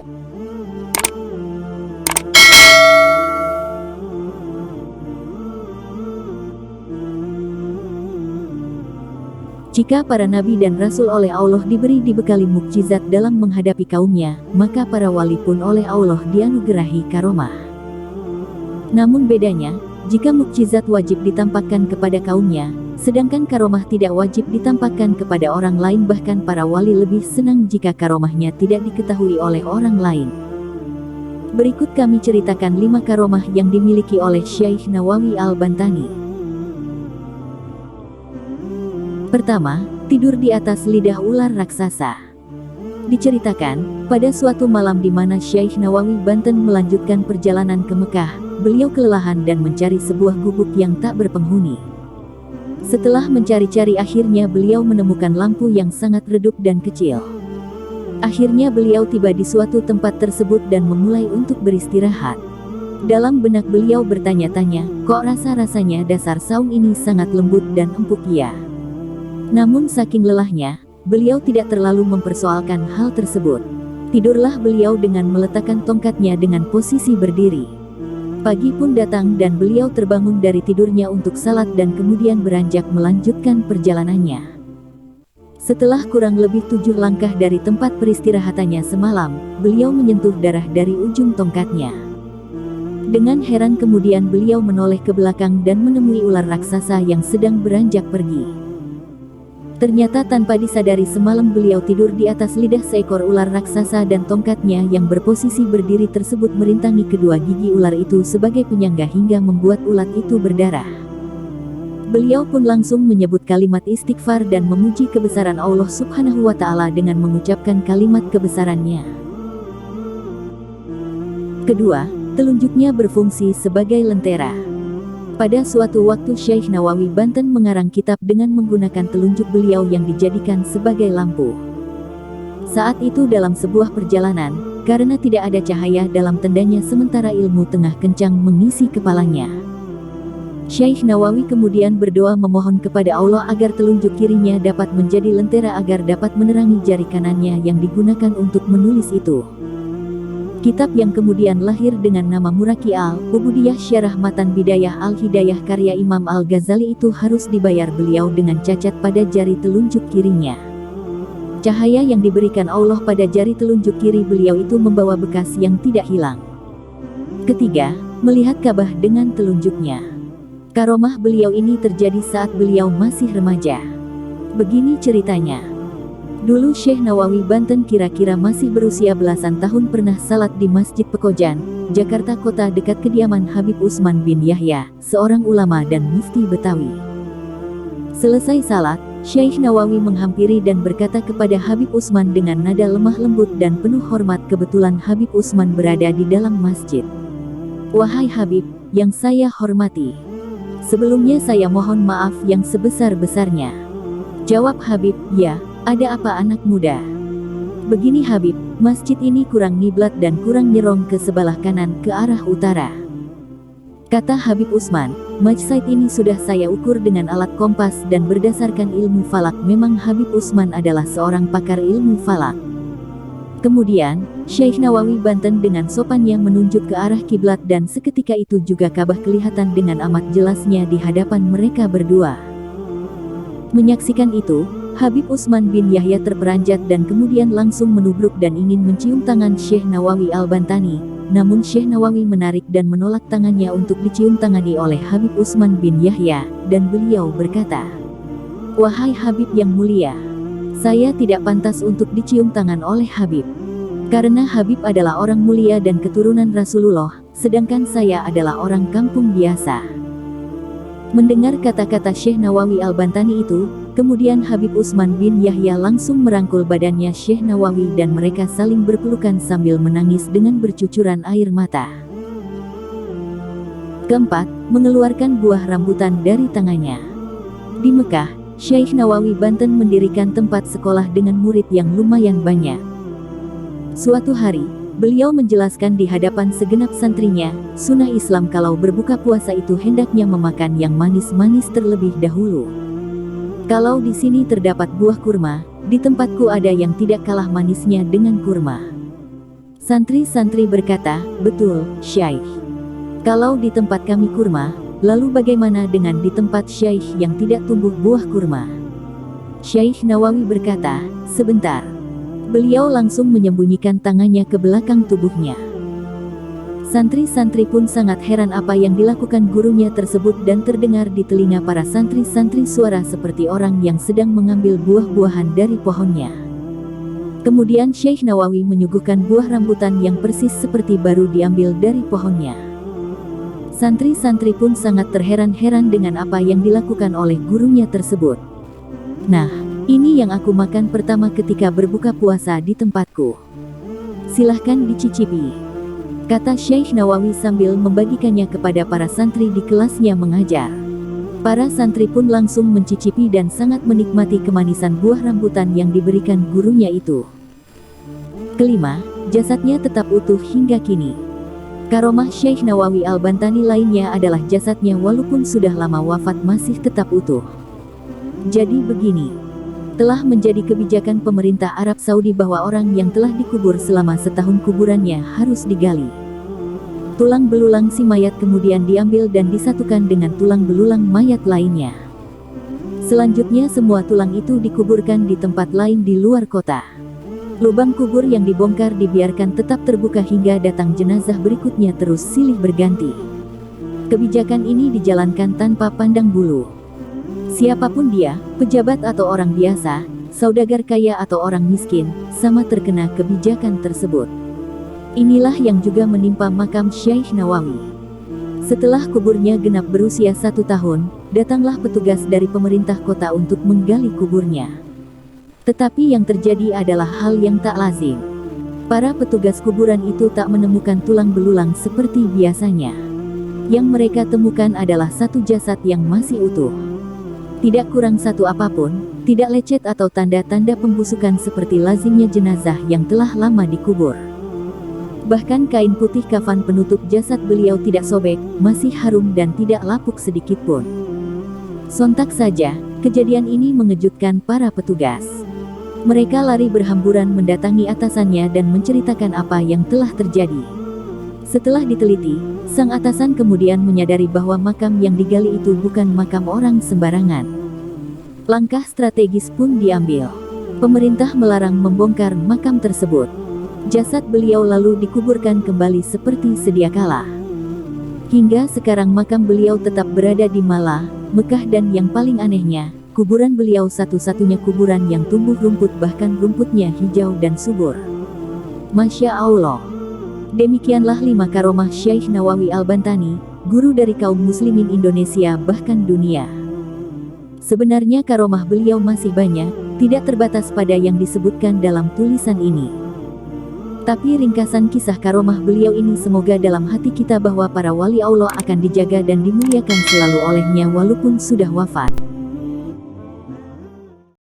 Jika para nabi dan rasul oleh Allah dibekali mukjizat dalam menghadapi kaumnya, maka para wali pun oleh Allah dianugerahi karomah. Namun bedanya, jika mukjizat wajib ditampakkan kepada kaumnya, sedangkan karomah tidak wajib ditampakkan kepada orang lain. Bahkan para wali lebih senang jika karomahnya tidak diketahui oleh orang lain. Berikut kami ceritakan 5 karomah yang dimiliki oleh Syekh Nawawi Al-Bantani. Pertama, tidur di atas lidah ular raksasa. Diceritakan, pada suatu malam di mana Syekh Nawawi Banten melanjutkan perjalanan ke Mekah, beliau kelelahan dan mencari sebuah gubuk yang tak berpenghuni. Setelah mencari-cari, akhirnya beliau menemukan lampu yang sangat redup dan kecil. Akhirnya beliau tiba di suatu tempat tersebut dan memulai untuk beristirahat. Dalam benak beliau bertanya-tanya, kok rasa-rasanya dasar saung ini sangat lembut dan empuk ya? Namun saking lelahnya, beliau tidak terlalu mempersoalkan hal tersebut. Tidurlah beliau dengan meletakkan tongkatnya dengan posisi berdiri. Pagi pun datang dan beliau terbangun dari tidurnya untuk salat dan kemudian beranjak melanjutkan perjalanannya. Setelah kurang lebih 7 langkah dari tempat peristirahatannya semalam, beliau menyentuh darah dari ujung tongkatnya. Dengan heran kemudian beliau menoleh ke belakang dan menemui ular raksasa yang sedang beranjak pergi. Ternyata tanpa disadari semalam beliau tidur di atas lidah seekor ular raksasa dan tongkatnya yang berposisi berdiri tersebut merintangi kedua gigi ular itu sebagai penyangga hingga membuat ulat itu berdarah. Beliau pun langsung menyebut kalimat istighfar dan memuji kebesaran Allah Subhanahu wa Ta'ala dengan mengucapkan kalimat kebesarannya. Kedua, telunjuknya berfungsi sebagai lentera. Pada suatu waktu Syekh Nawawi Banten mengarang kitab dengan menggunakan telunjuk beliau yang dijadikan sebagai lampu. Saat itu dalam sebuah perjalanan, karena tidak ada cahaya dalam tendanya sementara ilmu tengah kencang mengisi kepalanya, Syekh Nawawi kemudian berdoa memohon kepada Allah agar telunjuk kirinya dapat menjadi lentera agar dapat menerangi jari kanannya yang digunakan untuk menulis itu. Kitab yang kemudian lahir dengan nama Muraki al-Ubudiyah Syarah Matan Bidayah Al-Hidayah karya Imam Al-Ghazali itu harus dibayar beliau dengan cacat pada jari telunjuk kirinya. Cahaya yang diberikan Allah pada jari telunjuk kiri beliau itu membawa bekas yang tidak hilang. Ketiga, melihat Ka'bah dengan telunjuknya. Karomah beliau ini terjadi saat beliau masih remaja. Begini ceritanya. Dulu Syekh Nawawi Banten kira-kira masih berusia belasan tahun pernah salat di Masjid Pekojan, Jakarta Kota dekat kediaman Habib Utsman bin Yahya, seorang ulama dan mufti Betawi. Selesai salat, Syekh Nawawi menghampiri dan berkata kepada Habib Utsman dengan nada lemah lembut dan penuh hormat. Kebetulan Habib Utsman berada di dalam masjid. "Wahai Habib, yang saya hormati, sebelumnya saya mohon maaf yang sebesar-besarnya." Jawab Habib, "Ya, ada apa anak muda?" "Begini Habib, masjid ini kurang ngiblat dan kurang nyerong ke sebelah kanan ke arah utara." Kata Habib Utsman, "Masjid ini sudah saya ukur dengan alat kompas dan berdasarkan ilmu falak." Memang Habib Utsman adalah seorang pakar ilmu falak. Kemudian, Syekh Nawawi Banten dengan sopannya menunjuk ke arah kiblat dan seketika itu juga Ka'bah kelihatan dengan amat jelasnya di hadapan mereka berdua. Menyaksikan itu, Habib Utsman bin Yahya terperanjat dan kemudian langsung menubruk dan ingin mencium tangan Syekh Nawawi Al-Bantani. Namun Syekh Nawawi menarik dan menolak tangannya untuk dicium tangani oleh Habib Utsman bin Yahya, dan beliau berkata, "Wahai Habib yang mulia, saya tidak pantas untuk dicium tangan oleh Habib. Karena Habib adalah orang mulia dan keturunan Rasulullah, sedangkan saya adalah orang kampung biasa." Mendengar kata-kata Syekh Nawawi Al-Bantani itu, kemudian Habib Utsman bin Yahya langsung merangkul badannya Syekh Nawawi dan mereka saling berpelukan sambil menangis dengan bercucuran air mata. Keempat, mengeluarkan buah rambutan dari tangannya. Di Mekah, Syekh Nawawi Banten mendirikan tempat sekolah dengan murid yang lumayan banyak. Suatu hari, beliau menjelaskan di hadapan segenap santrinya, sunnah Islam kalau berbuka puasa itu hendaknya memakan yang manis-manis terlebih dahulu. Kalau di sini terdapat buah kurma, di tempatku ada yang tidak kalah manisnya dengan kurma. Santri-santri berkata, "Betul, Syaikh. Kalau di tempat kami kurma, lalu bagaimana dengan di tempat Syaikh yang tidak tumbuh buah kurma?" Syaikh Nawawi berkata, "Sebentar." Beliau langsung menyembunyikan tangannya ke belakang tubuhnya. Santri-santri pun sangat heran apa yang dilakukan gurunya tersebut dan terdengar di telinga para santri-santri suara seperti orang yang sedang mengambil buah-buahan dari pohonnya. Kemudian Syekh Nawawi menyuguhkan buah rambutan yang persis seperti baru diambil dari pohonnya. Santri-santri pun sangat terheran-heran dengan apa yang dilakukan oleh gurunya tersebut. "Nah, ini yang aku makan pertama ketika berbuka puasa di tempatku. Silahkan dicicipi," kata Syekh Nawawi sambil membagikannya kepada para santri di kelasnya mengajar. Para santri pun langsung mencicipi dan sangat menikmati kemanisan buah rambutan yang diberikan gurunya itu. Kelima, jasadnya tetap utuh hingga kini. Karomah Syekh Nawawi Al-Bantani lainnya adalah jasadnya walaupun sudah lama wafat masih tetap utuh. Jadi begini, telah menjadi kebijakan pemerintah Arab Saudi bahwa orang yang telah dikubur selama setahun kuburannya harus digali. Tulang belulang si mayat kemudian diambil dan disatukan dengan tulang belulang mayat lainnya. Selanjutnya semua tulang itu dikuburkan di tempat lain di luar kota. Lubang kubur yang dibongkar dibiarkan tetap terbuka hingga datang jenazah berikutnya terus silih berganti. Kebijakan ini dijalankan tanpa pandang bulu. Siapapun dia, pejabat atau orang biasa, saudagar kaya atau orang miskin, sama terkena kebijakan tersebut. Inilah yang juga menimpa makam Syekh Nawawi. Setelah kuburnya genap berusia 1 tahun, datanglah petugas dari pemerintah kota untuk menggali kuburnya. Tetapi yang terjadi adalah hal yang tak lazim. Para petugas kuburan itu tak menemukan tulang belulang seperti biasanya. Yang mereka temukan adalah satu jasad yang masih utuh. Tidak kurang satu apapun, tidak lecet atau tanda-tanda pembusukan seperti lazimnya jenazah yang telah lama dikubur. Bahkan kain putih kafan penutup jasad beliau tidak sobek, masih harum dan tidak lapuk sedikit pun. Sontak saja, kejadian ini mengejutkan para petugas. Mereka lari berhamburan mendatangi atasannya dan menceritakan apa yang telah terjadi. Setelah diteliti, sang atasan kemudian menyadari bahwa makam yang digali itu bukan makam orang sembarangan. Langkah strategis pun diambil. Pemerintah melarang membongkar makam tersebut. Jasad beliau lalu dikuburkan kembali seperti sedia kala. Hingga sekarang makam beliau tetap berada di Malah, Mekah dan yang paling anehnya, kuburan beliau satu-satunya kuburan yang tumbuh rumput bahkan rumputnya hijau dan subur. Masya Allah. Demikianlah 5 karomah Syekh Nawawi Al-Bantani, guru dari kaum muslimin Indonesia bahkan dunia. Sebenarnya karomah beliau masih banyak, tidak terbatas pada yang disebutkan dalam tulisan ini. Tapi ringkasan kisah karomah beliau ini semoga dalam hati kita bahwa para wali Allah akan dijaga dan dimuliakan selalu olehnya walaupun sudah wafat.